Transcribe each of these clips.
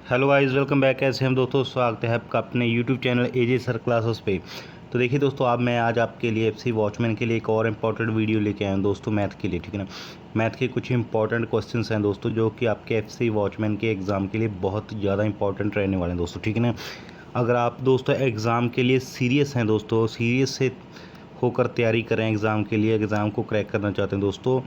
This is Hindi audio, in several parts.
Hello guys, welcome back. कैसे हम दोस्तों, स्वागत है आपका अपने यूट्यूब चैनल एजे सर क्लासेस पे। तो देखिए दोस्तों, मैं आज आपके लिए एफसी वॉचमैन के लिए एक और इम्पॉर्टेंट वीडियो लेके आया हूँ दोस्तों, मैथ के लिए। ठीक है ना। मैथ के कुछ इंपॉर्टेंट क्वेश्चंस हैं दोस्तों, जो कि आपके एफसी वॉचमैन के एग्ज़ाम के लिए बहुत ज़्यादा इंपॉर्टेंट रहने वाले हैं दोस्तों। ठीक है ना। अगर आप दोस्तों एग्ज़ाम के लिए सीरियस हैं दोस्तों, सीरियस से होकर तैयारी करें एग्ज़ाम के लिए, एग्ज़ाम को क्रैक करना चाहते हैं दोस्तों,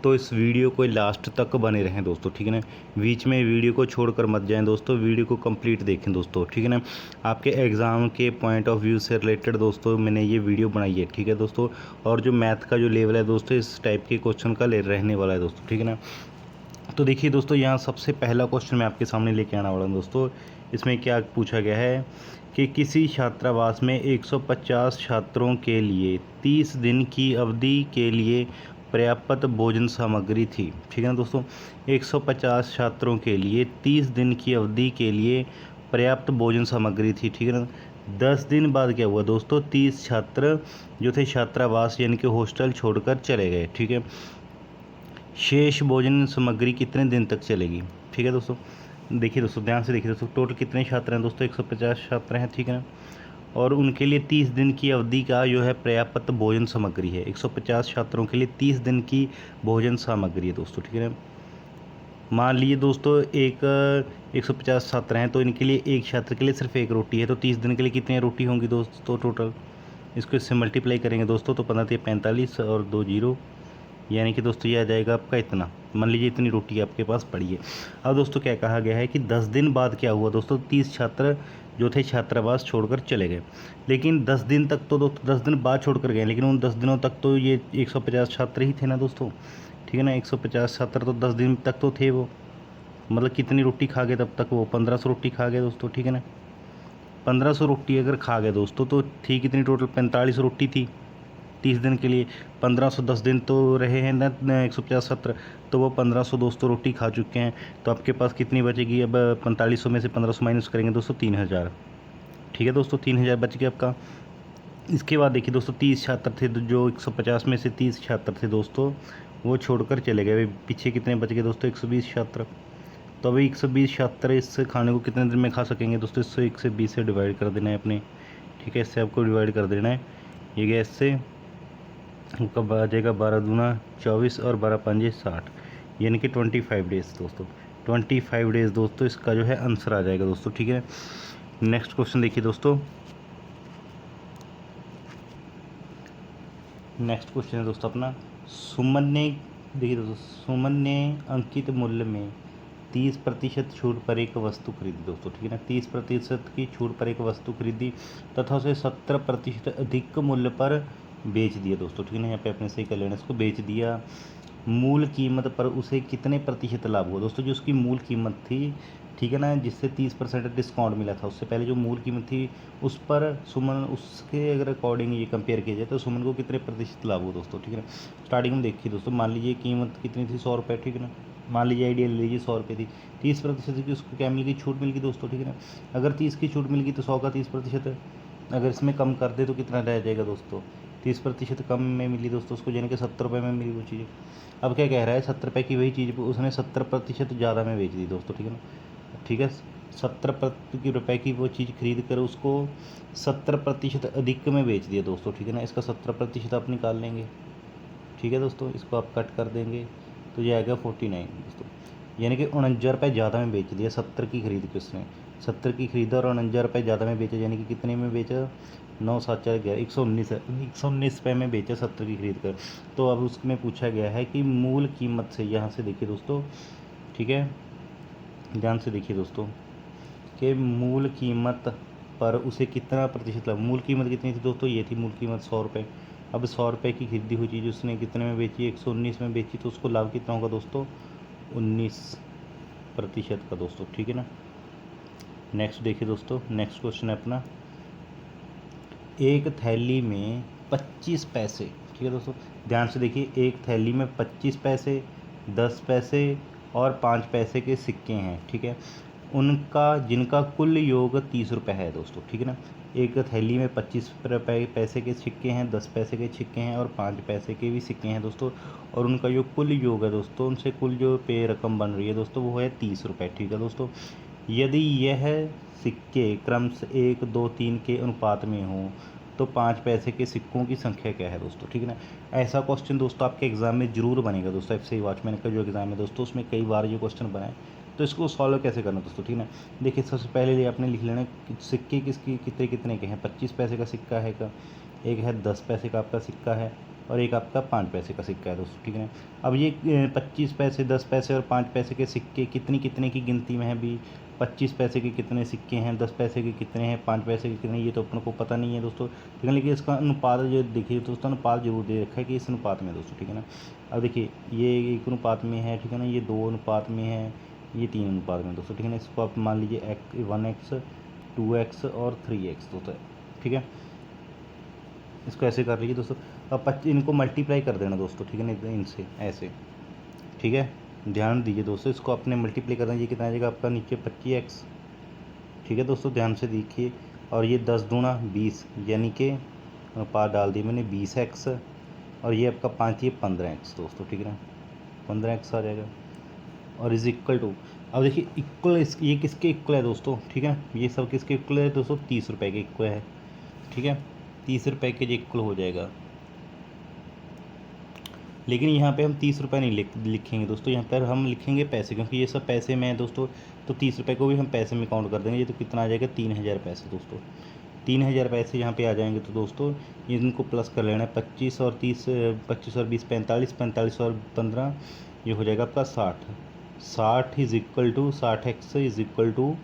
तो इस वीडियो को लास्ट तक बने रहें दोस्तों। ठीक है ना। बीच में वीडियो को छोड़कर मत जाएं दोस्तों, वीडियो को कंप्लीट देखें दोस्तों। ठीक है ना। आपके एग्ज़ाम के पॉइंट ऑफ व्यू से रिलेटेड दोस्तों मैंने ये वीडियो बनाई है। ठीक है दोस्तों। और जो मैथ का जो लेवल है दोस्तों, इस टाइप के क्वेश्चन का ले रहने वाला है दोस्तों। ठीक है ना। तो देखिए दोस्तों, यहाँ सबसे पहला क्वेश्चन मैं आपके सामने लेके आने वाला हूँ दोस्तों। इसमें क्या पूछा गया है कि किसी छात्रावास में 150 छात्रों के लिए 30 दिन की अवधि के लिए पर्याप्त भोजन सामग्री थी। ठीक है ना दोस्तों। 150 छात्रों के लिए 30 दिन की अवधि के लिए पर्याप्त भोजन सामग्री थी। ठीक है ना। 10 दिन बाद क्या हुआ दोस्तों, 30 छात्र जो थे छात्रावास यानी कि हॉस्टल छोड़कर चले गए। ठीक है। शेष भोजन सामग्री कितने दिन तक चलेगी। ठीक है दोस्तों। देखिए दोस्तों, ध्यान से देखिए दोस्तों, टोटल कितने छात्र हैं दोस्तों, 150 छात्र हैं। ठीक है ना। और उनके लिए 30 दिन की अवधि का जो है पर्याप्त भोजन सामग्री है। 150 छात्रों के लिए 30 दिन की भोजन सामग्री है दोस्तों। ठीक है ना। मान लीजिए दोस्तों, 150 छात्र हैं, तो इनके लिए एक छात्र के लिए सिर्फ एक रोटी है, तो 30 दिन के लिए कितनी रोटी होंगी दोस्तों टोटल। इसको इससे मल्टीप्लाई करेंगे दोस्तों, तो 15 45 और 2 जीरो, यानी कि दोस्तों ये आ जाएगा आपका इतना। मान लीजिए इतनी रोटी आपके पास पड़ी है। अब दोस्तों क्या कहा गया है कि 10 दिन बाद क्या हुआ दोस्तों, 30 छात्र जो थे छात्रावास छोड़कर चले गए। लेकिन 10 दिन तक तो दोस्तों 10 दिन बाद छोड़कर गए, लेकिन उन 10 दिनों तक तो ये 150 छात्र ही थे ना दोस्तों। ठीक है ना। 150 छात्र तो 10 दिन तक तो थे वो, मतलब कितनी रोटी खा गए तब तक, वो 1500 रोटी खा गए दोस्तों। ठीक है ना। 1500 रोटी अगर खा गए दोस्तों, तो थी कितनी टोटल, 45 रोटी थी 30 दिन के लिए। 1500 10 दिन तो रहे हैं ना 150 छात्र, तो वो 1500 दोस्तों रोटी खा चुके हैं। तो आपके पास कितनी बचेगी, अब 4500 में से 1500 माइनस करेंगे दोस्तों, 3000। ठीक है दोस्तों, 3000 बच गया आपका। इसके बाद देखिए दोस्तों, 30 छात्र थे, तो जो 150 में से 30 छात्र थे दोस्तों, वो छोड़कर चले गए। पीछे कितने बच गए दोस्तों, 120 छात्र। तो अभी 120 छात्र इस खाने को कितने दिन में खा सकेंगे दोस्तों, इससे 120 से डिवाइड कर देना है अपने। ठीक है, इससे आपको डिवाइड कर देना है। ये गया इससे, कब आ जाएगा, 12 दूना 24 और 12 पंजे 60, यानी कि 25 डेज़ दोस्तों। 25 डेज़ दोस्तों इसका जो है आंसर आ जाएगा दोस्तों। ठीक है। नेक्स्ट क्वेश्चन देखिए दोस्तों। नेक्स्ट क्वेश्चन है दोस्तों अपना, सुमन ने, देखिए दोस्तों, सुमन ने अंकित मूल्य में 30% छूट पर एक वस्तु खरीदी दोस्तों। ठीक है ना। 30% की छूट पर एक वस्तु खरीदी तथा उसे 70% अधिक मूल्य पर बेच दिया दोस्तों। ठीक है ना। यहाँ पे अपने सही कर लेना, इसको बेच दिया। मूल कीमत पर उसे कितने प्रतिशत लाभ हुआ दोस्तों, जो उसकी मूल कीमत थी, ठीक है ना, जिससे 30% डिस्काउंट मिला था, उससे पहले जो मूल कीमत थी उस पर सुमन, उसके अगर अकॉर्डिंग ये कंपेयर किया जाए तो सुमन को कितने प्रतिशत लाभ हुआ दोस्तों। ठीक है ना। स्टार्टिंग में देखिए दोस्तों, मान लीजिए कीमत कितनी थी, 100 रुपये। ठीक है ना। मान लीजिए आइडिया ले लीजिए 100 रुपये थी, 30% की उसको क्या मिल गई, छूट मिल गई दोस्तों। ठीक है ना। अगर 30 की छूट मिल गई तो 100 का 30%, अगर इसमें कम कर दे तो कितना रह जाएगा दोस्तों, 30% कम में मिली दोस्तों उसको, यानी कि 70 रुपये में मिली वो चीज़। अब क्या कह रहा है, 70 रुपये की वही चीज़ उसने 70% ज़्यादा में बेच दी दोस्तों। ठीक है ना। ठीक है। 70 रुपये की वो चीज़ खरीद कर उसको 70% अधिक में बेच दिया दोस्तों। ठीक है ना। इसका 70% आप निकाल लेंगे। ठीक है दोस्तों, इसको आप कट कर देंगे तो ये आएगा 49 दोस्तों, यानी कि 49 रुपये ज़्यादा में बेच दिया। 70 की खरीद के उसने 70 की खरीदा और 49 रुपये ज़्यादा में बेचा, यानी कि कितने में बेचा, 9 7 4 11 119 है, 119 रुपये में बेचा 70 की खरीद कर। तो अब उसमें पूछा गया है कि मूल कीमत से, यहाँ से देखिए दोस्तों, ठीक है, ध्यान से देखिए दोस्तों, कि मूल कीमत पर उसे कितना प्रतिशत लाभ, मूल कीमत कितनी थी दोस्तों, ये थी मूल कीमत 100 रुपये। अब 100 रुपये की खरीदी हुई चीज़ उसने कितने में बेची, 119 में बेची, तो उसको लाभ कितना होगा दोस्तों, 19% का दोस्तों। ठीक है ना। नेक्स्ट देखिए दोस्तों, नेक्स्ट क्वेश्चन है अपना, एक थैली में 25 पैसे, ठीक है दोस्तों, ध्यान से देखिए, एक थैली में 25 पैसे, 10 पैसे और 5 पैसे के सिक्के हैं। ठीक है। उनका जिनका कुल योग 30 रुपये है दोस्तों। ठीक है ना। एक थैली में 25 रुपये पैसे के सिक्के हैं, 10 पैसे के सिक्के हैं और 5 पैसे के भी सिक्के हैं दोस्तों, और उनका जो कुल योग है दोस्तों, उनसे कुल जो पे रकम बन रही है दोस्तों, वो है 30 रुपये। ठीक है दोस्तों। यदि यह सिक्के क्रमशः 1, 2, 3 के अनुपात में हों तो 5 पैसे के सिक्कों की संख्या क्या है दोस्तों, ठीक है ना। ऐसा क्वेश्चन दोस्तों आपके एग्जाम में जरूर बनेगा दोस्तों। एफसीआई वॉचमैन का जो एग्जाम है दोस्तों उसमें कई बार ये क्वेश्चन बना है, तो इसको सॉल्व कैसे करना दोस्तों, ठीक है ना। देखिए सबसे पहले लिए आपने लिख लेना सिक्के किसकी कितने कितने के हैं। 25 पैसे का सिक्का है का, एक है 10 पैसे का आपका सिक्का है, और एक आपका 5 पैसे का सिक्का है दोस्तों, ठीक है ना। अब ये 25 पैसे, 10 पैसे और 5 पैसे के सिक्के कितनी कितने की गिनती में है भी। 25 पैसे के कितने सिक्के हैं, 10 पैसे के कितने हैं, 5 पैसे के कितने, ये तो अपन को पता नहीं है दोस्तों, ठीक है। लेकिन इसका अनुपात जो देखिए दोस्तों, अनुपात जरूर दे रखा है कि इस अनुपात में दोस्तों, ठीक है ना। अब देखिए ये 1 अनुपात में है, ठीक है ना, ये 2 अनुपात में है, ये 3 अनुपात में दोस्तों, ठीक है ना। इसको आप मान लीजिए 1x 2x और 3x दोस्तों, ठीक है। इसको ऐसे कर लीजिए दोस्तों। अब इनको मल्टीप्लाई कर देना दोस्तों, ठीक है ना, इनसे ऐसे, ठीक है। ध्यान दीजिए दोस्तों, इसको अपने मल्टीप्लाई कर देंगे, कितना आ जाएगा आपका नीचे 25x, ठीक है दोस्तों, ध्यान से देखिए। और ये 10 दूना 20, यानी कि पार डाल दिए मैंने 20x, और ये आपका 5 ये 15x दोस्तों, ठीक है ना, 15x आ जाएगा। और इज इक्वल टू, अब देखिए इक्वल ये किसके इक्वल है दोस्तों, ठीक है। ये सब किसके इक्वल है दोस्तों, 30 रुपये के इक्वल है, ठीक है। 30 रुपये के इक्वल हो जाएगा। लेकिन यहाँ पे हम 30 रुपये नहीं लिखेंगे दोस्तों, यहाँ पर हम लिखेंगे पैसे, क्योंकि ये सब पैसे में है दोस्तों। तो 30 रुपये को भी हम पैसे में काउंट कर देंगे। ये तो कितना आ जाएगा 3000 पैसे दोस्तों। 3000 पैसे यहाँ पे आ जाएंगे। तो दोस्तों इनको प्लस कर लेना है, 25 और 30, 25 और 20 45, 45 और 15 ये हो जाएगा आपका 60। 60 is equal to 60x is equal to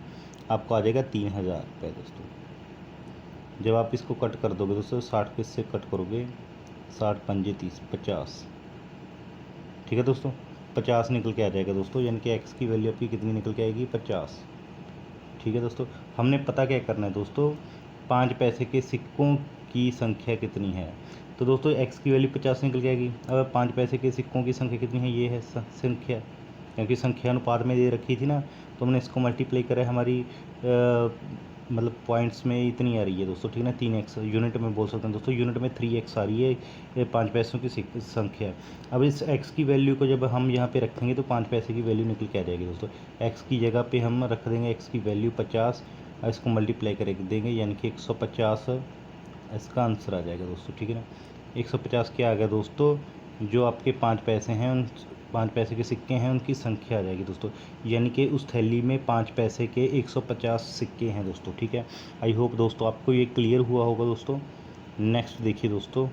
आपको आ जाएगा 3000 रुपये दोस्तों। जब आप इसको कट कर दोगे दोस्तों, 60 को इससे कट करोगे, 60 पंजे 30 50, ठीक है दोस्तों, 50 निकल के आ जाएगा दोस्तों। यानी कि x की वैल्यू आपकी कितनी निकल के आएगी 50, ठीक है दोस्तों। हमने पता क्या करना है दोस्तों, 5 पैसे के सिक्कों की संख्या कितनी है। तो दोस्तों x की वैल्यू 50 निकल के आएगी। अब 5 पैसे के सिक्कों की संख्या कितनी है, ये है संख्या, क्योंकि संख्या अनुपात में दे रखी थी ना, तो हमने इसको मल्टीप्लाई करा, हमारी मतलब पॉइंट्स में इतनी आ रही है दोस्तों, ठीक है ना। 3x यूनिट में बोल सकते हैं दोस्तों, यूनिट में 3x आ रही है, ये 5 पैसों की संख्या। अब इस x की वैल्यू को जब हम यहाँ पे रखेंगे तो 5 पैसे की वैल्यू निकल के आ जाएगी दोस्तों। x की जगह पे हम रख देंगे x की वैल्यू 50, और इसको मल्टीप्लाई कर देंगे, यानी कि 150 इसका आंसर आ जाएगा दोस्तों, ठीक है ना। 150 क्या आ गया दोस्तों, जो आपके 5 पैसे हैं, उन 5 पैसे के सिक्के हैं उनकी संख्या आ जाएगी दोस्तों। यानी कि उस थैली में 5 पैसे के 150 सिक्के हैं दोस्तों, ठीक है। आई होप दोस्तों आपको ये क्लियर हुआ होगा दोस्तों। नेक्स्ट देखिए दोस्तों,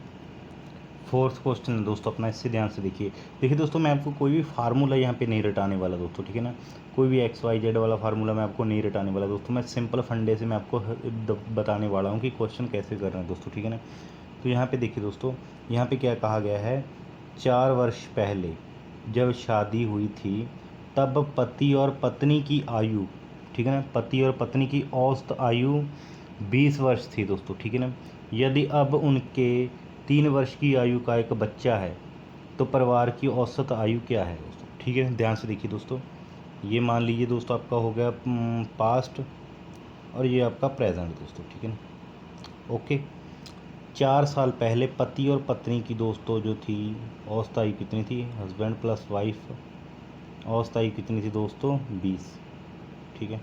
4th क्वेश्चन है दोस्तों अपना, इससे ध्यान से देखिए दोस्तों, मैं आपको कोई भी फार्मूला यहाँ पे नहीं रटाने वाला दोस्तों, ठीक है ना। कोई भी XYZ वाला फार्मूला मैं आपको नहीं रटाने वाला दोस्तों। मैं सिंपल फंडे से मैं आपको बताने वाला हूँ कि क्वेश्चन कैसे करना है दोस्तों, ठीक है ना। तो यहाँ पे देखिए दोस्तों, यहाँ पे क्या कहा गया है, 4 वर्ष पहले जब शादी हुई थी तब पति और पत्नी की आयु, ठीक है ना, पति और पत्नी की औसत आयु 20 वर्ष थी दोस्तों, ठीक है ना। यदि अब उनके 3 वर्ष की आयु का एक बच्चा है तो परिवार की औसत आयु क्या है दोस्तों, ठीक है। ध्यान से देखिए दोस्तों, ये मान लीजिए दोस्तों आपका हो गया पास्ट, और ये आपका प्रेजेंट दोस्तों, ठीक है ना। ओके, 4 साल पहले पति और पत्नी की दोस्तों जो थी औसत आयु कितनी थी, हस्बैंड प्लस वाइफ, औसत आयु कितनी थी दोस्तों 20, ठीक है।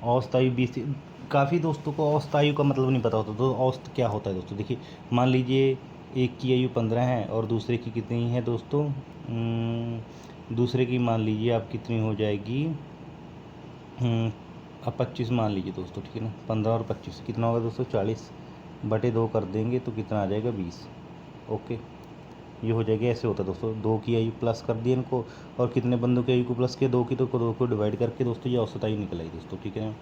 औसत आयु 20 थी। काफ़ी दोस्तों को औसत आयु का मतलब नहीं पता होता, तो औसत क्या होता है दोस्तों, देखिए मान लीजिए एक की आयु 15 है और दूसरे की कितनी है दोस्तों, दूसरे की मान लीजिए आप कितनी हो जाएगी, अब 25 मान लीजिए दोस्तों, ठीक है ना। 15 और 25 कितना होगा दोस्तों 40, बटे 2 कर देंगे तो कितना आ जाएगा 20। ओके, ये हो जाएगा, ऐसे होता है दोस्तों। 2 की आयु प्लस कर दिए इनको, और कितने बंदों की आयु को प्लस किया, 2 की, तो 2 को डिवाइड करके दोस्तों ये औसत आयु निकल आई दोस्तों, ठीक है ना।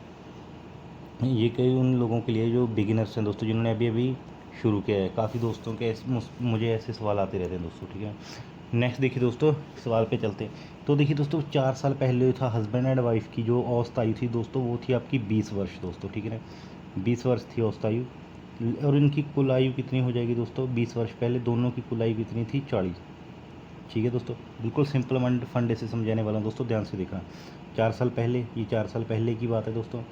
ये कई उन लोगों के लिए जो बिगिनर्स हैं दोस्तों, जिन्होंने अभी अभी शुरू किया है। काफ़ी दोस्तों के मुझे ऐसे सवाल आते रहते हैं दोस्तों, ठीक है। नेक्स्ट देखिए दोस्तों, सवाल पे चलते हैं। तो देखिए दोस्तों, 4 साल पहले था हस्बैंड एंड वाइफ की जो औसत आयु थी दोस्तों, वो थी आपकी 20 वर्ष दोस्तों, ठीक है ना। 20 वर्ष थी औसत आयु, और इनकी कुल आयु कितनी हो जाएगी दोस्तों, 20 वर्ष पहले दोनों की कुल आयु कितनी थी 40, ठीक है दोस्तों। बिल्कुल सिंपल फंडे से समझाने वाला हूँ दोस्तों, ध्यान से देखना। 4 साल पहले, ये 4 साल पहले की बात है दोस्तों।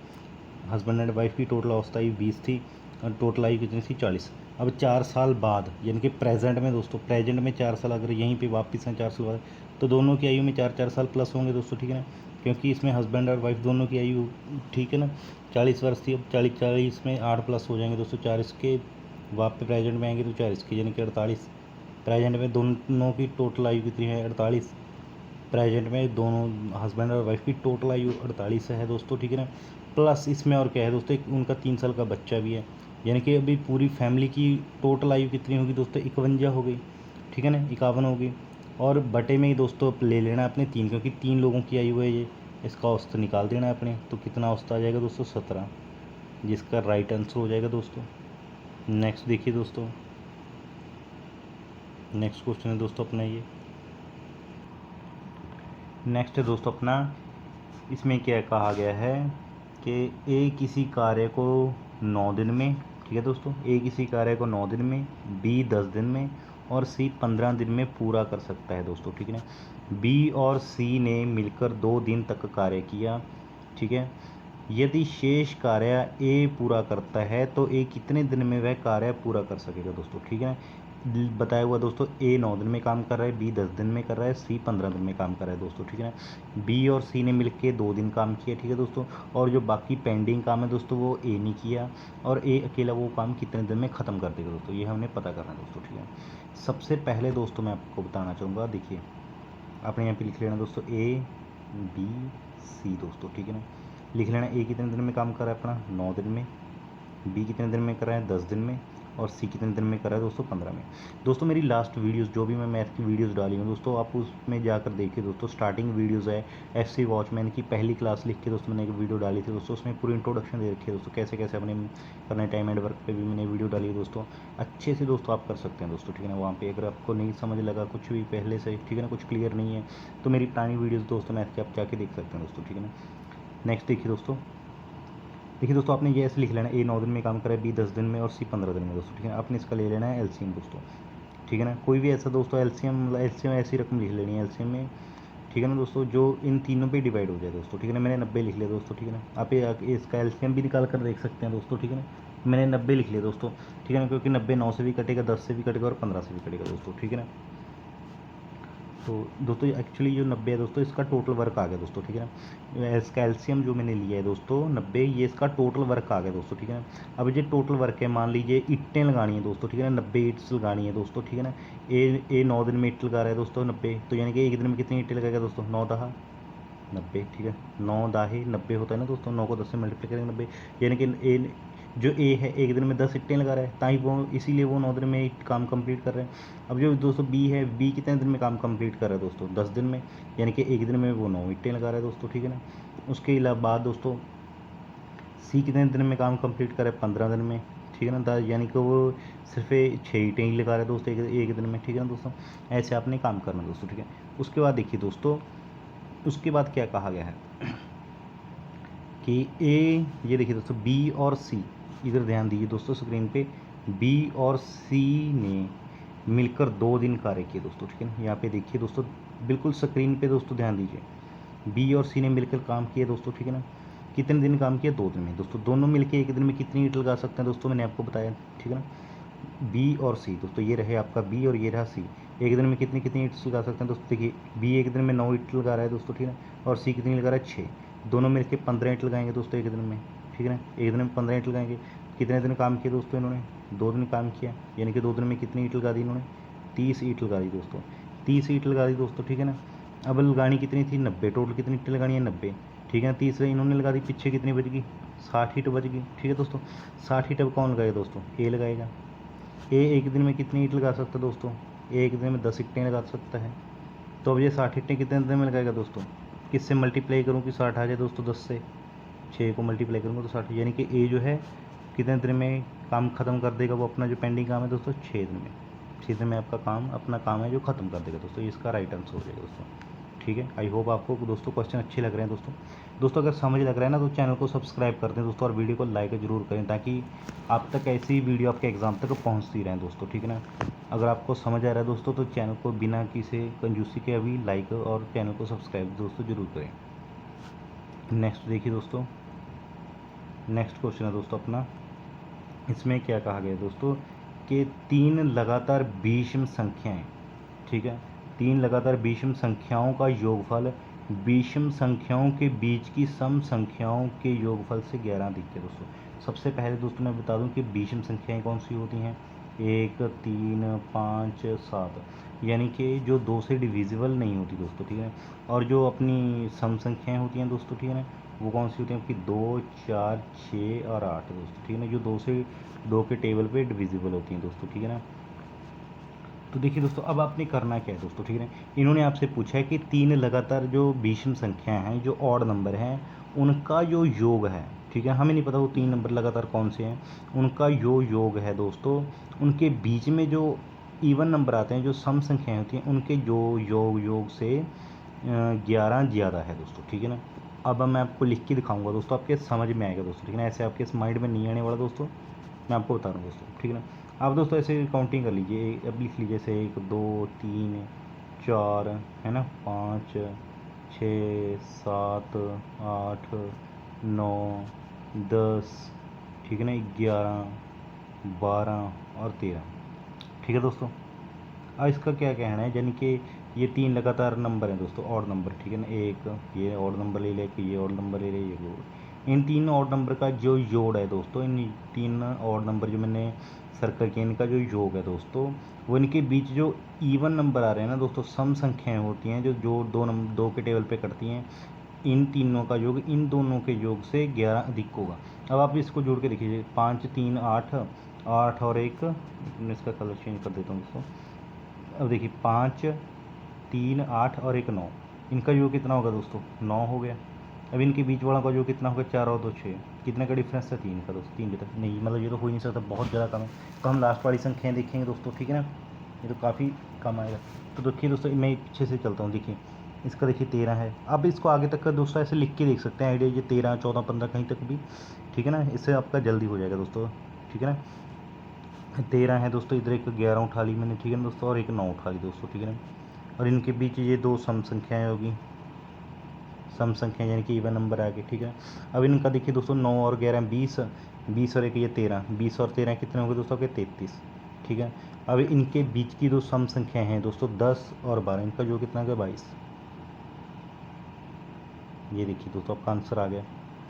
हस्बैंड एंड वाइफ की टोटल औसत आयु 20 थी, और टोटल आयु कितनी थी 40। अब 4 साल बाद, यानी कि प्रेजेंट में दोस्तों, प्रेजेंट में 4 साल, अगर यहीं पे वापस हैं 4 साल बाद, तो दोनों की आयु में 4-4 साल प्लस होंगे दोस्तों, ठीक है ना। क्योंकि इसमें हस्बैंड और वाइफ दोनों की आयु ठीक है ना 40 वर्ष थी, अब 40 में 8 प्लस हो जाएंगे दोस्तों, 4 इसके वाप पे प्रेजेंट में आएंगे तो 4 इसके, यानी कि 48। प्रेजेंट में दोनों की टोटल आयु कितनी है 48। प्रेजेंट में दोनों हस्बैंड और वाइफ की टोटल आयु 48 है दोस्तों, ठीक है ना। प्लस इसमें और क्या है दोस्तों, एक उनका 3 साल का बच्चा भी है, यानी कि अभी पूरी फैमिली की टोटल आयु कितनी होगी दोस्तों 51 हो गई, ठीक है ना, 51 होगी। और बटे में ही दोस्तों ले लेना अपने 3, क्योंकि 3 लोगों की आयु है ये, इसका औसत निकाल देना है अपने, तो कितना औसत आ जाएगा दोस्तों 17, जिसका राइट आंसर हो जाएगा दोस्तों। नेक्स्ट देखिए दोस्तों, नेक्स्ट क्वेश्चन है दोस्तों अपना ये, नेक्स्ट है दोस्तों अपना, इसमें क्या कहा गया है कि ए किसी कार्य को 9 दिन में, ठीक है दोस्तों, ए किसी कार्य को 9 दिन में, बी 10 दिन में और सी 15 दिन में पूरा कर सकता है दोस्तों, ठीक है ना। बी और सी ने मिलकर 2 दिन तक कार्य किया, ठीक है। यदि शेष कार्य ए पूरा करता है तो ए कितने दिन में वह कार्य पूरा कर सकेगा दोस्तों, ठीक है ना। बताया हुआ दोस्तों, ए 9 दिन में काम कर रहा है, बी 10 दिन में कर रहा है, सी 15 दिन में काम कर रहा है दोस्तों, ठीक है ना। बी और सी ने मिलके 2 दिन काम किया, ठीक है दोस्तों, और जो बाकी पेंडिंग काम है दोस्तों वो ए ने किया, और ए अकेला वो काम कितने दिन में ख़त्म कर देगा दोस्तों, ये हमने पता करना है दोस्तों, ठीक है। सबसे पहले दोस्तों मैं आपको बताना चाहूँगा, देखिए आपने यहाँ पे लिख लेना दोस्तों ए बी सी दोस्तों, ठीक है ना। लिख लेना ए कितने दिन में काम कर रहा है अपना 9 दिन में, बी कितने दिन में कर रहा है 10 दिन में, और सी कितने दिन में कर रहा है दोस्तों 15 में। दोस्तों मेरी लास्ट वीडियोस जो भी मैं मैथ की वीडियोस डाली हूँ दोस्तों, आप उसमें जाकर देखिए दोस्तों, स्टार्टिंग वीडियोस है एफसी वॉचमैन की पहली क्लास लिख के दोस्तों मैंने एक वीडियो डाली थी दोस्तों, उसमें पूरी इंट्रोडक्शन दे रखी है दोस्तों, कैसे कैसे अपने करना है, टाइम एंड वर्क पे भी मैंने वीडियो डाली है दोस्तों, अच्छे से दोस्तों आप कर सकते हैं दोस्तों, ठीक है ना। वहाँ पे अगर आपको नहीं समझ लगा कुछ भी पहले से, ठीक है ना, कुछ क्लियर नहीं है, तो मेरी पुरानी वीडियोज़ दोस्तों मैथ की आप जाके देख सकते हैं दोस्तों, ठीक है ना। नेक्स्ट देखिए दोस्तों, देखिए दोस्तों आपने ये ऐसे लिख लेना, ए 9 दिन में काम करे, बी 10 दिन में और सी 15 दिन में दोस्तों, ठीक है। आपने इसका ले लेना है एलसीएम दोस्तों, ठीक है ना। कोई भी ऐसा दोस्तों एलसीएम ऐसी रकम लिख लेनी है एलसीएम में, ठीक है ना दोस्तों, जो इन तीनों पे डिवाइड हो जाए दोस्तों, ठीक है ना। मैंने 90 लिख लिया दोस्तों, ठीक है ना। आप इसका एलसीएम भी निकाल कर देख सकते हैं दोस्तों, ठीक है ना। मैंने 90 लिख लिया दोस्तों, ठीक है ना, क्योंकि 90 9 से भी कटेगा, 10 से भी कटेगा और 15 से भी कटेगा दोस्तों, ठीक है ना। तो दोस्तों एक्चुअली जो 90 है दोस्तों, इसका टोटल वर्क आ गया दोस्तों, ठीक है ना। इसका एलसीएम जो मैंने लिया है दोस्तों 90, ये इसका टोटल वर्क आ गया दोस्तों, ठीक है ना। अब ये टोटल वर्क है, मान लीजिए ईंटें लगानी है दोस्तों, ठीक है ना, 90 ईंट्स लगानी है दोस्तों, ठीक है ना। ए 9 दिन में ईंट लगा रहा है दोस्तों 90, तो यानी कि एक दिन में कितनी ईंटें लगाएगा दोस्तों 9 दहा 90, ठीक है। 9 दाहे 90 होता है ना दोस्तों, 9 को 10 से मल्टीप्लाई करेंगे 90, यानी कि ए जो ए है एक दिन में 10 ईंटें लगा रहा है, ताकि वो इसीलिए वो 9 दिन में काम कंप्लीट कर रहे हैं। अब जो दोस्तों बी है, बी कितने दिन में काम कंप्लीट कर रहा है दोस्तों 10 दिन में, यानी कि एक दिन में वो 9 ईंटें लगा रहा है दोस्तों, ठीक है ना। उसके अलावा बाद दोस्तों सी कितने दिन में काम कंप्लीट कर रहा है 15 दिन में, ठीक है ना, यानी कि वो सिर्फ 6 ईंटें ही लगा रहा है दोस्तों एक दिन में, ठीक है ना दोस्तों। ऐसे आपने काम करना दोस्तों, ठीक है। उसके बाद देखिए दोस्तों, उसके बाद क्या कहा गया है कि ए, ये देखिए दोस्तों बी और सी, इधर ध्यान दीजिए दोस्तों स्क्रीन पे, बी और सी ने मिलकर 2 दिन कार्य किए दोस्तों, ठीक है ना। यहाँ पे देखिए दोस्तों, बिल्कुल स्क्रीन पे दोस्तों ध्यान दीजिए, बी और सी ने मिलकर काम किया दोस्तों, ठीक है ना। कितने दिन काम किया 2 दिन में दोस्तों, दोनों मिलकर एक दिन में कितनी ईंट लगा सकते हैं दोस्तों, मैंने आपको बताया, ठीक है ना। बी और सी दोस्तों, ये रहे आपका बी और ये रहा सी, एक दिन में कितनी कितनी ईंट्स लगा सकते हैं दोस्तों, देखिए बी एक दिन में 9 ईंट लगा रहा है दोस्तों, ठीक है, और सी कितनी लगा रहा है 6, दोनों मिलकर 15 ईंट लगाएंगे दोस्तों एक दिन में, ठीक है ना। एक दिन में 15 ईंट लगाएंगे, कितने दिन काम किया दोस्तों इन्होंने 2 दिन काम किया, यानी कि 2 दिन में कितनी ईंट लगा दी इन्होंने 30 ईंट लगा दी दोस्तों, 30 ईंट लगा दी दोस्तों, ठीक है ना। अब लगानी कितनी थी 90, टोटल कितनी ईंट लगानी है 90, ठीक है ना। 30 इन्होंने लगा दी, पीछे कितनी बच गई 60 ईंट बच गई, ठीक है दोस्तों। 60 ईंट अब कौन लगाएगा दोस्तों, ए लगाएगा। ए एक दिन में कितनी ईंट लगा सकता है दोस्तों, ए एक दिन में 10 ईंटें लगा सकता है। तो अब ये 60 ईंटें कितने दिन में लगाएगा दोस्तों, किससे मल्टीप्लाई करूँ कि 60 आ जाए दोस्तों, 10 से 6 को मल्टीप्लाई करूँगा तो 60, यानी कि ए जो है कितने दिन में काम ख़त्म कर देगा, वो अपना जो पेंडिंग काम है दोस्तों 6 दिन में, 6 दिन में आपका काम अपना काम है जो ख़त्म कर देगा दोस्तों, ये इसका राइट आंसर हो जाएगा दोस्तों, ठीक है। आई होप आपको दोस्तों क्वेश्चन अच्छे लग रहे हैं दोस्तों। दोस्तों अगर समझ लग रहा है ना तो चैनल को सब्सक्राइब कर दें दोस्तों, और वीडियो को लाइक ज़रूर करें, ताकि आप तक ऐसी वीडियो आपके एग्ज़ाम तक पहुंचती रहें दोस्तों, ठीक है ना। अगर आपको समझ आ रहा है दोस्तों तो चैनल को बिना किसी कंजूसी के अभी लाइक और चैनल को सब्सक्राइब दोस्तों ज़रूर करें। नेक्स्ट देखिए दोस्तों, नेक्स्ट क्वेश्चन है दोस्तों अपना, इसमें क्या कहा गया दोस्तों कि 3 लगातार विषम संख्याएं, ठीक है, 3 लगातार विषम संख्याओं का योगफल विषम संख्याओं के बीच की सम संख्याओं के योगफल से 11 अधिक है दोस्तों। सबसे पहले दोस्तों मैं बता दूं कि विषम संख्याएं कौन सी होती हैं, 1, 3, 5, 7, यानी कि जो 2 से डिविजिबल नहीं होती दोस्तों, ठीक है। और जो अपनी सम संख्याएं होती हैं दोस्तों, ठीक है ना, वो कौन सी होती हैं आपकी 2, 4, 6 और 8 दोस्तों, ठीक है ना, जो 2 के टेबल पे डिविजिबल होती हैं दोस्तों, ठीक है ना। तो देखिए दोस्तों, अब आपने करना क्या है दोस्तों, ठीक है। इन्होंने आपसे पूछा है कि 3 लगातार जो विषम संख्याएं हैं, जो ऑड नंबर हैं, उनका जो योग है, ठीक है। हमें नहीं पता वो 3 नंबर लगातार कौन से हैं, उनका योग है दोस्तों, उनके बीच में जो इवन नंबर आते हैं, जो सम संख्याएं होती हैं, उनके जो योग से 11 ज़्यादा है दोस्तों, ठीक है ना। अब मैं आपको लिख के दिखाऊंगा दोस्तों, आपके समझ में आएगा दोस्तों, ठीक है ना। ऐसे आपके माइंड में नहीं आने वाला दोस्तों, मैं आपको बता रहा हूँ दोस्तों, ठीक है ना। आप दोस्तों ऐसे काउंटिंग कर लीजिए, अब लिख लीजिए जैसे 1, 2, 3, 4 है ना, 5, 6, 7, 8, 9, 10, ठीक है ना, 11, 12 और 13, ठीक है दोस्तों। अब इसका क्या कहना है, यानी कि ये 3 लगातार नंबर हैं दोस्तों, ऑड नंबर, ठीक है ना। एक ये ऑड नंबर ले ले, कि ये ऑड नंबर ले ले, ये इन 3 ऑड नंबर का जो जोड़ है दोस्तों, इन 3 ऑड नंबर जो मैंने सर्कल किया, इनका जो योग है दोस्तों, वो इनके बीच जो इवन नंबर आ रहे हैं ना दोस्तों, सम संख्याएं होती हैं, जो 2 के टेबल पे कटती हैं, इन तीनों का योग इन दोनों के योग से 11 अधिक होगा। अब आप इसको जोड़ के देखिए, 5, 3, 8, 8 और 1, मैं इसका कलर चेंज कर देता हूँ दोस्तों। अब देखिए 5, 3, 8 और 1, 9, इनका योग कितना होगा दोस्तों, 9 हो गया। अब इनके बीच वालों का योग कितना होगा, 4 और 2, 6, कितने का डिफरेंस है, 3 का दोस्तों, 3 तक नहीं, मतलब ये तो हो ही नहीं सकता, बहुत ज़्यादा कम है। तो हम लास्ट वाली संख्याएँ देखेंगे दोस्तों, ठीक है ना, ये तो काफ़ी कम आएगा। तो देखिए दोस्तों, मैं पीछे से चलता हूँ, देखिए इसका देखिए 13 है। अब इसको आगे तक का दोस्तों ऐसे लिख के देख सकते हैं, आइडिया, ये 13, 14, 15 कहीं तक भी, ठीक है ना, इससे आपका जल्दी हो जाएगा दोस्तों, ठीक है ना। 13 है दोस्तों, इधर एक 11 उठा ली मैंने, ठीक है ना दोस्तों, और एक 9 उठा ली दोस्तों, ठीक है ना। और इनके बीच ये 2 सम संख्याएँ होगी, सम संख्या यानी कि इवन नंबर आ गए, ठीक है। अब इनका देखिए दोस्तों, 9 और 11, 20, 20 और एक ये 13, 20 और 13 कितने हो गए दोस्तों आपके, 33, ठीक है। अब इनके बीच की 2 सम संख्याएँ हैं दोस्तों, 10 और 12, इनका जो कितना हो गया, 22। ये देखिए दोस्तों, आपका आंसर आ गया,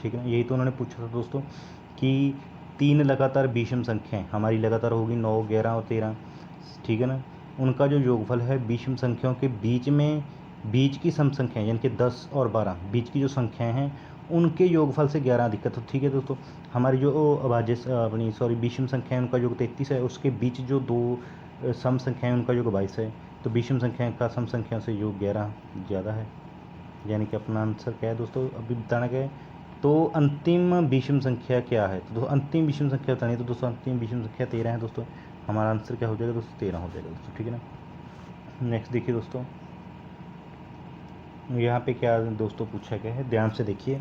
ठीक है ना। यही तो उन्होंने पूछा था दोस्तों, कि 3 लगातार विषम संख्याएँ हमारी लगातार होगी 9, 11 और 13, ठीक है ना, उनका जो योगफल है विषम संख्याओं के बीच में, बीच की सम संख्याएँ यानी कि 10 और 12, बीच की जो संख्याएँ हैं, उनके योगफल से 11 अधिक है। तो ठीक है दोस्तों, हमारी जो अभाज्य अपनी सॉरी विषम संख्या है, उनका योग 33 है, उसके बीच जो 2 सम संख्याएँ उनका योग 22 है। तो विषम संख्या का सम संख्या से योग 11 ज़्यादा है, यानी कि अपना आंसर क्या है दोस्तों, अभी बताना क्या है। तो अंतिम विषम संख्या क्या है, तो दोस्तों अंतिम विषम संख्या बतानी है, तो दोस्तों अंतिम विषम संख्या 13 है दोस्तों। हमारा आंसर क्या हो जाएगा दोस्तों, 13 हो जाएगा दोस्तों, ठीक है ना। नेक्स्ट देखिए दोस्तों, यहाँ पे क्या दोस्तों पूछा गया है, ध्यान से देखिए।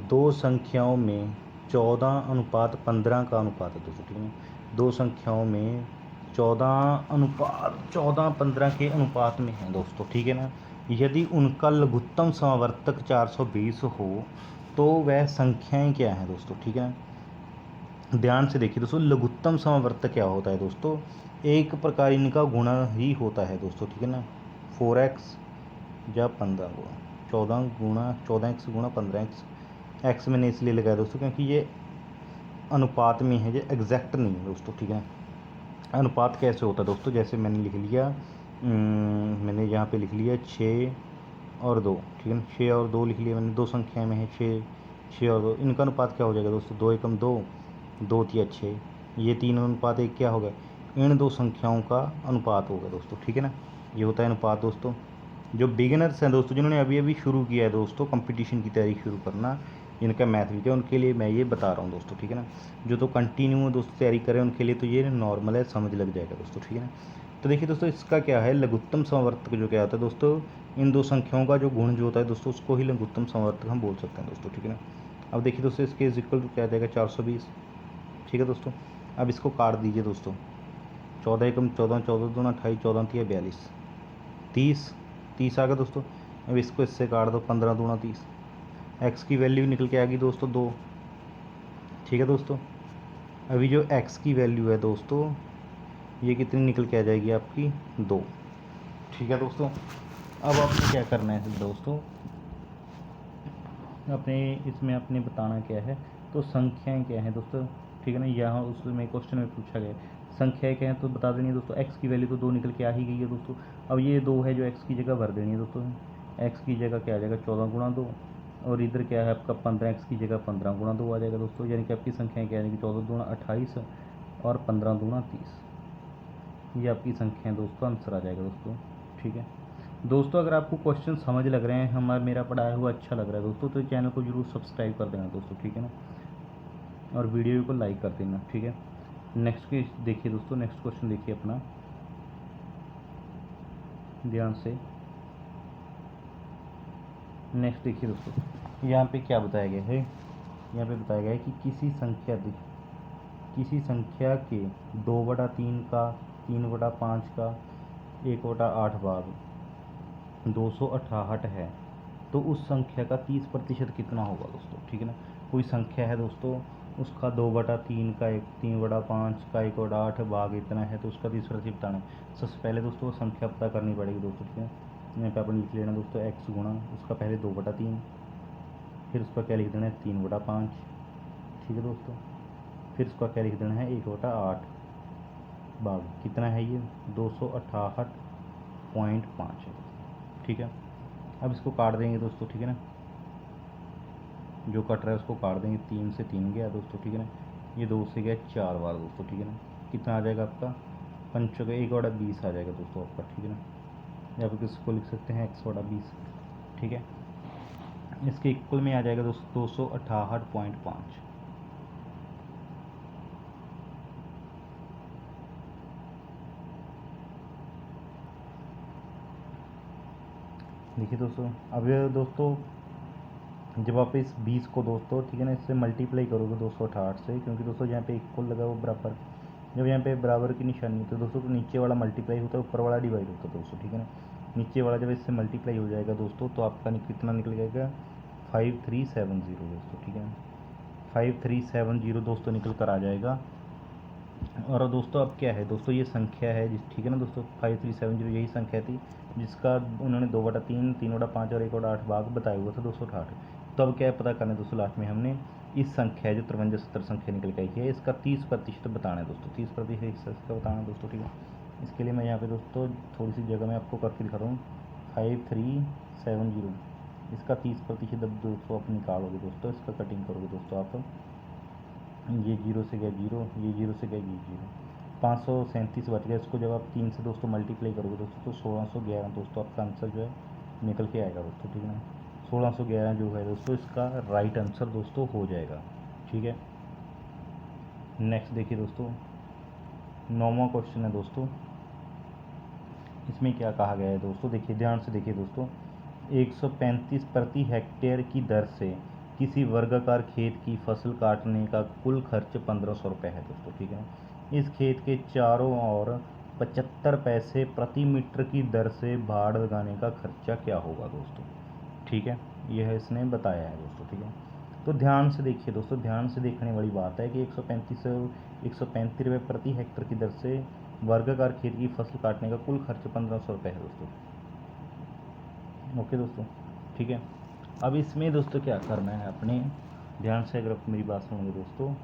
2 संख्याओं में 14:15 का अनुपात है दोस्तों, ठीक है ना। 2 संख्याओं में 14:15 के अनुपात में है दोस्तों, ठीक है ना। यदि उनका लघुत्तम समावर्तक 420 हो तो वह संख्याएं क्या हैं दोस्तों, ठीक है ना। ध्यान से देखिए दोस्तों, लघुत्तम समावर्तक क्या होता है दोस्तों, एक प्रकार इनका गुणा ही होता है दोस्तों, ठीक है ना। 4x या 15 गुणा 14x गुणा 15x, एक्स मैंने इसलिए लगाया दोस्तों क्योंकि ये अनुपात में है, ये एग्जैक्ट नहीं है दोस्तों, ठीक है। अनुपात कैसे होता है दोस्तों, जैसे मैंने लिख लिया, मैंने यहाँ पे लिख लिया 6 और 2, ठीक है ना, 6 और 2 लिख लिया मैंने, 2 संख्या में है 6 और 2, इनका अनुपात क्या हो जाएगा दोस्तों, 2 एकम 2, 2 तिया 6, ये 3 अनुपात 1 क्या होगा, इन 2 संख्याओं का अनुपात होगा दोस्तों, ठीक है ना। ये होता है अनुपात दोस्तों। जो बिगिनर्स हैं दोस्तों, जिन्होंने अभी अभी शुरू किया है दोस्तों कंपटीशन की तैयारी शुरू करना, जिनका मैथ वीक है, उनके लिए मैं ये बता रहा हूँ दोस्तों, ठीक है ना। जो तो कंटिन्यू दोस्तों तैयारी करें उनके लिए तो ये नॉर्मल है, समझ लग जाएगा दोस्तों, ठीक है ना। तो देखिए दोस्तों, इसका क्या है, लघुत्तम समवर्तक जो क्या होता है दोस्तों, इन 2 संख्याओं का जो गुण जो होता है दोस्तों, उसको ही लघुत्तम समवर्तक हम बोल सकते हैं दोस्तों, ठीक है ना। अब देखिए दोस्तों, इसके इज इक्वल टू क्या आ जाएगा, 420, ठीक है दोस्तों। अब इसको काट दीजिए दोस्तों, 14 एकम 14, 14 दूना 28, 14 तिया 42, 30 आ गया दोस्तों। अब इसको इससे काट दो, 15 दूना 30, एक्स की वैल्यू निकल के आ गई दोस्तों 2, ठीक है दोस्तों। अभी जो एक्स की वैल्यू है दोस्तों, ये कितनी निकल के आ जाएगी आपकी, 2, ठीक है दोस्तों। अब आपको क्या करना है दोस्तों, अपने इसमें आपने बताना क्या है, तो संख्याएं क्या हैं दोस्तों, ठीक है ना। यहाँ उसमें क्वेश्चन में पूछा गया संख्याएं क्या है, तो बता देनी है दोस्तों। एक्स की वैल्यू तो 2 निकल के आ ही गई है दोस्तों। अब ये 2 है जो एक्स की जगह भर देनी है दोस्तों। एक्स की जगह क्या आ जाएगा 14 गुणा 2, और इधर क्या है आपका 15, एक्स की जगह 15 गुणा 2 आ जाएगा दोस्तों। यानी कि आपकी संख्याएँ क्या आएगी 14 दूना 28 और 15 दूना 30। ये आपकी संख्याएँ दोस्तों, आंसर आ जाएगा दोस्तों, ठीक है दोस्तों। अगर आपको क्वेश्चन समझ लग रहे हैं, हमारा मेरा पढ़ाया हुआ अच्छा लग रहा है दोस्तों, तो चैनल को जरूर सब्सक्राइब कर देना दोस्तों, ठीक है ना, और वीडियो को लाइक कर देना, ठीक है। नेक्स्ट के देखिए दोस्तों, नेक्स्ट क्वेश्चन देखिए अपना ध्यान से। नेक्स्ट देखिए दोस्तों, यहाँ पे क्या बताया गया है, यहाँ पे बताया गया है कि किसी संख्या के 2/3 का, 3/5 का, 1/8 भाग 268 है, तो उस संख्या का 30% कितना होगा दोस्तों, ठीक है ना। कोई संख्या है दोस्तों, उसका 2/3 का, 3/5 का, 1/8 भाग इतना है, तो उसका 30% बताना है। सबसे पहले दोस्तों वो संख्या पता करनी पड़ेगी दोस्तों, ठीक है। यहाँ पे अपन लिख लेना दोस्तों एक्स गुणा उसका पहले 2/3, फिर उसका क्या लिख देना है 3/5, ठीक है दोस्तों। फिर उसका क्या लिख देना है 1/8 भाग कितना है ये 268.5 है, ठीक है। अब इसको काट देंगे दोस्तों, ठीक है ना, जो कट रहा है उसको काट देंगे। 3 से 3 गया दोस्तों, ठीक है ना। ये 2 से गया 4 बार दोस्तों, ठीक है ना। कितना आ जाएगा आपका 5 का 1/20 आ जाएगा दोस्तों आपका, ठीक है ना। या फिर इसको लिख सकते हैं x/20, ठीक है। इसके इक्वल में आ जाएगा दोस्तों 268.5। देखिए दोस्तों, अब ये दोस्तों जब आप इस 20 को दोस्तों, ठीक है ना, इससे मल्टीप्लाई करोगे 268 से, क्योंकि दोस्तों यहाँ पे इक्वल लगा वो बराबर, जब यहाँ पे बराबर की निशानी होती है दोस्तों, तो नीचे वाला मल्टीप्लाई होता है, ऊपर वाला डिवाइड होता है दोस्तों, ठीक है ना। नीचे वाला जब इससे मल्टीप्लाई हो जाएगा दोस्तों, तो आपका कितना निकल जाएगा 5370 दोस्तों, ठीक है ना। 5370 दोस्तों निकल कर आ जाएगा। और दोस्तों अब क्या है दोस्तों, ये संख्या है जिस, ठीक है ना दोस्तों, 5370 यही संख्या थी जिसका उन्होंने 2/3, 3/5 और 1/8 भाग बताया हुआ था 268। तो अब क्या है पता करना है दोस्तों, लास्ट में हमने इस संख्या जो 5370 संख्या निकल के आई है, इसका 30% बताना है दोस्तों, 30% इसका बताना है दोस्तों, ठीक है। इसके लिए मैं यहाँ पे दोस्तों थोड़ी सी जगह में आपको करके दिखा रहा हूँ। 5370 इसका 30% अब दोस्तों आप निकालोगे दोस्तों, इसका कटिंग करोगे दोस्तों आप, ये 0 से गया 0, ये 0 से गया ये 0, 537 बच गया। इसको जब आप 3 से दोस्तों मल्टीप्लाई करोगे दोस्तों, तो 1611 दोस्तों आपका आंसर जो है निकल के आएगा दोस्तों, ठीक है ना। 1611 जो है दोस्तों इसका राइट आंसर दोस्तों हो जाएगा, ठीक है। नेक्स्ट देखिए दोस्तों, 9वां क्वेश्चन है दोस्तों। इसमें क्या कहा गया है दोस्तों, देखिए ध्यान से देखिए दोस्तों। 135 प्रति हेक्टेयर की दर से किसी वर्गाकार खेत की फसल काटने का कुल खर्च 1500 रुपये है दोस्तों, ठीक है। इस खेत के चारों ओर 75 पैसे प्रति मीटर की दर से भाड़ लगाने का खर्चा क्या होगा दोस्तों, ठीक है। यह इसने बताया है दोस्तों, ठीक है। तो ध्यान से देखिए दोस्तों, ध्यान से देखने वाली बात है कि 135 रुपये प्रति हेक्टर की दर से वर्गाकार खेत की फसल काटने का कुल खर्च 1500 रुपये है दोस्तों, ओके दोस्तों, ठीक है। अब इसमें दोस्तों क्या करना है अपने, ध्यान से अगर आप मेरी बात सुनोगे दोस्तों,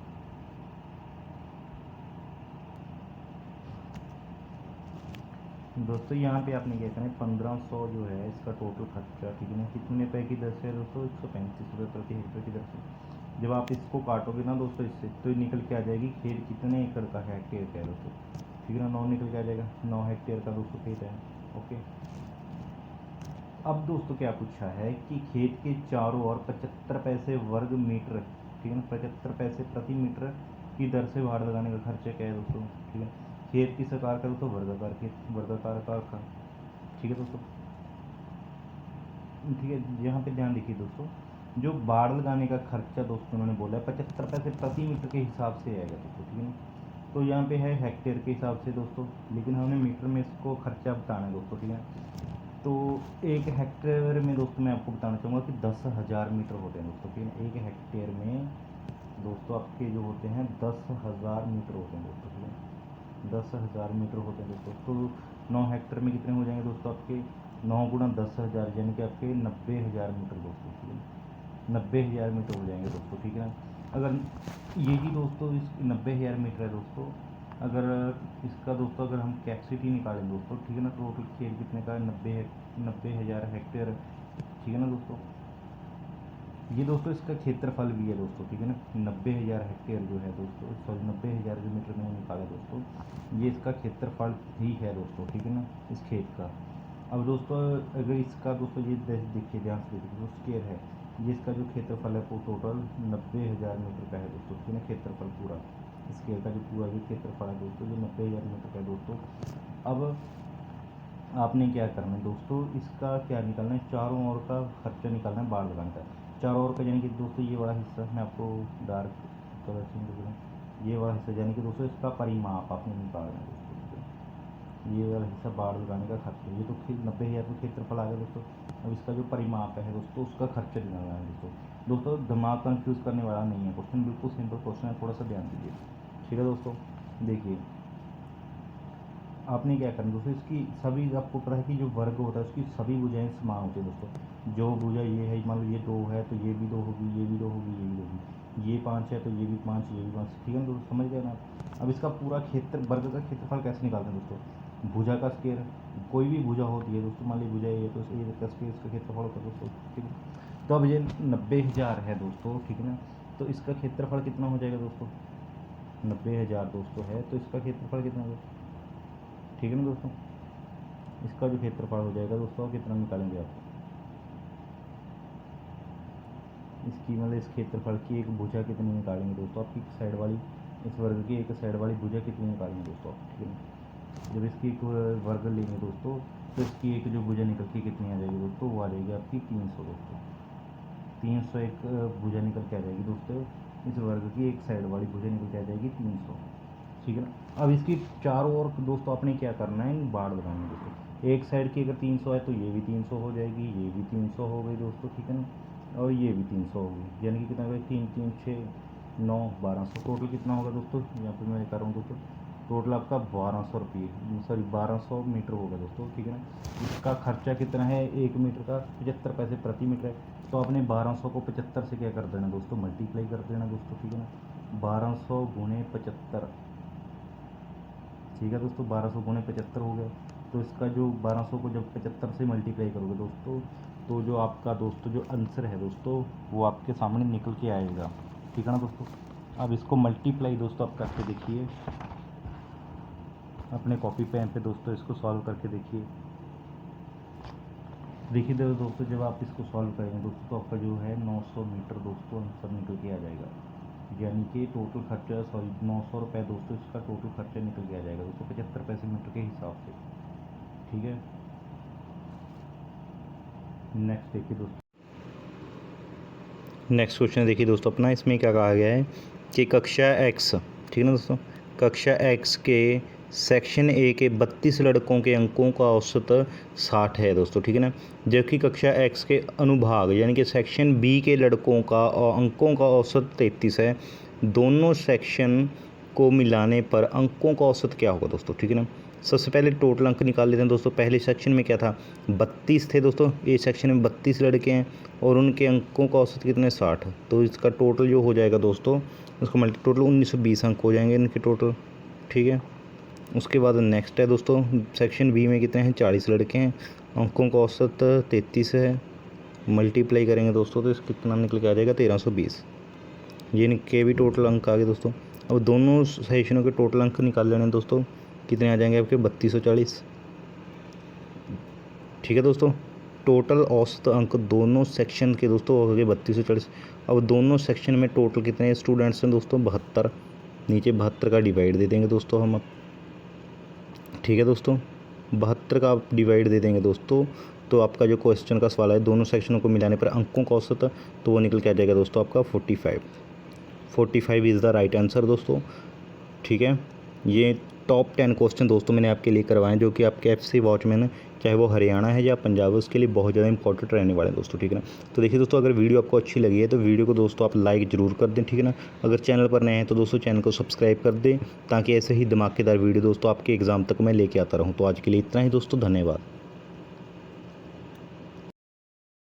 यहाँ पे आपने क्या करना है 1500 जो है इसका टोटल खर्चा, ठीक है ना, कितने रुपये की दर से है दोस्तों 135 रुपये प्रति हेक्टर की दर से। जब आप इसको काटोगे ना दोस्तों इससे, तो निकल के आ जाएगी खेत कितने एकड़ का है, हेक्टेयर का है दोस्तों, ठीक है ना। 9 निकल के आ जाएगा, 9 हेक्टेयर का दोस्तों खेत है, ओके। अब दोस्तों क्या पूछा है कि खेत के चारों ओर 75 पैसे वर्ग मीटर, ठीक है ना, 75 पैसे प्रति मीटर की दर से भाड़ लगाने का खर्चा क्या है दोस्तों, ठीक है। खेत किस आकार का दोस्तों, वर्गाकार खेत, वर्गाकार आकार का, ठीक है दोस्तों, ठीक है। यहाँ पे ध्यान देखिए दोस्तों, जो बाड़ लगाने का खर्चा दोस्तों उन्होंने बोला है 75 पैसे प्रति मीटर के हिसाब से आएगा दोस्तों, ठीक है ना। तो यहाँ पे है हेक्टेयर के हिसाब से दोस्तों, लेकिन हमने मीटर में इसको खर्चा बताना है दोस्तों, ठीक है। तो 1 हेक्टेयर में दोस्तों मैं आपको बताना चाहूँगा कि 10,000 मीटर होते हैं दोस्तों, ठीक है। 1 हेक्टेयर में दोस्तों आपके जो होते हैं 10,000 मीटर होते हैं दोस्तों, ठीक है। 10,000 मीटर होते हैं दोस्तों। तो 9 हेक्टेयर में कितने हो जाएंगे दोस्तों आपके 9 गुणा 10,000 यानी कि आपके 90,000 मीटर दोस्तों, ठीक है, 90,000 मीटर हो जाएंगे दोस्तों, ठीक है ना। अगर ये जी दोस्तों इस 90,000 मीटर है दोस्तों, अगर इसका दोस्तों अगर हम कैपेसिटी निकालें दोस्तों, ठीक है ना, टोटल खेल कितने का है, 90,000 हेक्टेयर, ठीक है ना दोस्तों। ये दोस्तों इसका क्षेत्रफल भी है दोस्तों, ठीक है ना, 90,000 हेक्टेयर जो है दोस्तों, सॉरी 90,000 जो मीटर मैंने निकाला दोस्तों, ये इसका क्षेत्रफल ही है दोस्तों, ठीक है ना, इस खेत का। अब दोस्तों अगर इसका दोस्तों ये देखिए ध्यान से देखिए, जो स्क्वायर है, ये इसका जो क्षेत्रफल है वो टोटल 90,000 मीटर का है दोस्तों, ठीक है ना, क्षेत्रफल पूरा स्क्वायर का जो पूरा जो क्षेत्रफल है दोस्तों, ये 90,000 मीटर का है दोस्तों। अब आपने क्या करना है दोस्तों, इसका क्या निकालना है, चारों ओर का खर्चा निकालना है बाढ़ लगाने का। चारों ओर का यानी कि दोस्तों ये वाला हिस्सा मैं आपको डार्क कलर से लिख रहा हूँ, ये वाला हिस्सा यानी कि दोस्तों इसका परिमाप आपने निकालना है दोस्तों, ठीक है। ये वाला हिस्सा बाढ़ लगाने का खर्चा, ये तो 90,000 का क्षेत्रफल आ गया दोस्तों। अब इसका जो परिमाप है दोस्तों, उसका खर्चा निकालना है दोस्तों। दोस्तों दिमाग कंफ्यूज करने वाला नहीं है, क्वेश्चन बिल्कुल सिंपल क्वेश्चन है, थोड़ा सा ध्यान दीजिए, ठीक है दोस्तों। देखिए आपने क्या करना दोस्तों, इसकी सभी आपको पता है कि जो वर्ग होता है उसकी सभी भुजाएं समान होती है दोस्तों। जो भुजा ये है, मान लो ये 2 है तो ये भी 2 होगी, ये भी 2 होगी, ये भी 2 होगी, ये 5 है तो ये भी 5, ये भी 5, ठीक है ना दोस्तों, समझ गए ना आप। अब इसका पूरा क्षेत्र वर्ग का क्षेत्रफल कैसे निकालते हैं दोस्तों, भुजा का स्क्वायर, कोई भी भुजा होती है दोस्तों, मान ली भुजा ये तो ये का स्क्वायर, इसका क्षेत्रफल होता है दोस्तों, ठीक है। तो अब ये 90,000 है दोस्तों, ठीक है ना, तो इसका क्षेत्रफल कितना हो जाएगा दोस्तों, 90,000 दोस्तों है तो इसका क्षेत्रफल कितना होगा, ठीक है ना दोस्तों। इसका जो क्षेत्रफल हो जाएगा दोस्तों, कितना निकालेंगे आप, इसकी मतलब इस क्षेत्रफल की एक भुजा कितनी निकालेंगे दोस्तों, आपकी साइड वाली, इस वर्ग की एक साइड वाली भुजा कितनी निकालेंगे दोस्तों, ठीक है ना। जब इसकी एक वर्ग लेंगे दोस्तों, तो इसकी एक जो भुजा निकल के कितनी आ जाएगी दोस्तों, वो आ जाएगी आपकी 300 दोस्तों, 300 एक भुजा निकल के आ जाएगी दोस्तों, इस वर्ग की एक साइड वाली भुजा निकल के आ जाएगी 300, ठीक है ना। अब इसकी चारों ओर दोस्तों आपने क्या करना है, बाढ़ लगानी है दोस्तों। एक साइड की अगर 300 है तो ये भी 300 हो जाएगी, ये भी 300 हो गई दोस्तों, ठीक है ना, और ये भी 300 होगी, यानी कि कितना होगा, 3 3 6 9 1200, टोटल कितना होगा दोस्तों, यहाँ पे मैं कर रहा हूँ दोस्तों, टोटल आपका 1200 रुपये, सॉरी 1200 मीटर होगा दोस्तों, ठीक है ना। इसका खर्चा कितना है, 1 मीटर का 75 पैसे प्रति मीटर है, तो आपने 1200 को 75 से क्या कर देना दोस्तों, मल्टीप्लाई कर देना दोस्तों, ठीक है ना। 1200 गुणे 75, ठीक है दोस्तों, 1200 गुणे 75 हो गया। तो इसका जो 1200 को जब 75 से मल्टीप्लाई करोगे दोस्तों, तो जो आपका दोस्तों जो आंसर है दोस्तों, वो आपके सामने निकल के आएगा, ठीक है ना दोस्तों। अब इसको मल्टीप्लाई दोस्तों आप करके देखिए, अपने कॉपी पेन पे दोस्तों इसको सॉल्व करके देखिए। देखिए दोस्तों जब आप इसको सॉल्व करेंगे दोस्तों, तो आपका जो है 900 मीटर दोस्तों आंसर निकल के आ जाएगा, यानी कि टोटल खर्चा, सॉरी 900 रुपये दोस्तों इसका टोटल खर्चा निकल के आ जाएगा दोस्तों, 75 पैसे मीटर के हिसाब से, ठीक है। नेक्स्ट देखिए दोस्तों, नेक्स्ट क्वेश्चन देखिए दोस्तों अपना, इसमें क्या कहा गया है कि कक्षा एक्स, ठीक है ना दोस्तों, कक्षा एक्स के सेक्शन ए के 32 लड़कों के अंकों का औसत 60 है दोस्तों, ठीक है ना, जबकि कक्षा एक्स के अनुभाग यानी कि सेक्शन बी के लड़कों का अंकों का औसत 33 है। दोनों सेक्शन को मिलाने पर अंकों का औसत क्या होगा दोस्तों, ठीक है ना। सबसे पहले टोटल अंक निकाल लेते हैं दोस्तों। पहले सेक्शन में क्या था, 32 थे दोस्तों, ए सेक्शन में 32 लड़के हैं और उनके अंकों का औसत कितने, 60, तो इसका टोटल जो हो जाएगा दोस्तों, उसको मल्टी टोटल 1920 अंक हो जाएंगे इनके टोटल, ठीक है। उसके बाद नेक्स्ट है दोस्तों, सेक्शन बी में कितने हैं, 40 लड़के हैं, अंकों का औसत 33 है, मल्टीप्लाई करेंगे दोस्तों तो इसका कितना निकल के आ जाएगा, 1320, ये इनके भी टोटल अंक आ गए दोस्तों। अब दोनों सेक्शनों के टोटल अंक निकाल लेने हैं दोस्तों, कितने आ जाएंगे आपके, 3240, ठीक है दोस्तों। टोटल औसत अंक दोनों सेक्शन के दोस्तों हो गए 3240। अब दोनों सेक्शन में टोटल कितने स्टूडेंट्स हैं दोस्तों, 72, नीचे 72 का डिवाइड दे देंगे दोस्तों हम, ठीक है दोस्तों, 72 का आप डिवाइड दे देंगे दोस्तों, तो आपका जो क्वेश्चन का सवाल है दोनों सेक्शनों को मिलाने पर अंकों का औसत, तो वो निकल के आ जाएगा दोस्तों आपका 45 इज़ द राइट आंसर दोस्तों, ठीक है। ये टॉप 10 क्वेश्चन दोस्तों मैंने आपके लिए करवाए हैं, जो कि आपके FC वॉचमैन चाहे वो हरियाणा है या पंजाब है, उसके लिए बहुत ज़्यादा इंपॉर्टेंट रहने वाले हैं दोस्तों, ठीक है ना। तो देखिए दोस्तों, अगर वीडियो आपको अच्छी लगी है तो वीडियो को दोस्तों आप लाइक ज़रूर कर दें, ठीक है ना। अगर चैनल पर नए हैं तो दोस्तों चैनल को सब्सक्राइब कर दें, ताकि ऐसे ही धमाकेदार वीडियो दोस्तों आपके एग्ज़ाम तक मैं लेके आता रहूँ। तो आज के लिए इतना ही दोस्तों, धन्यवाद।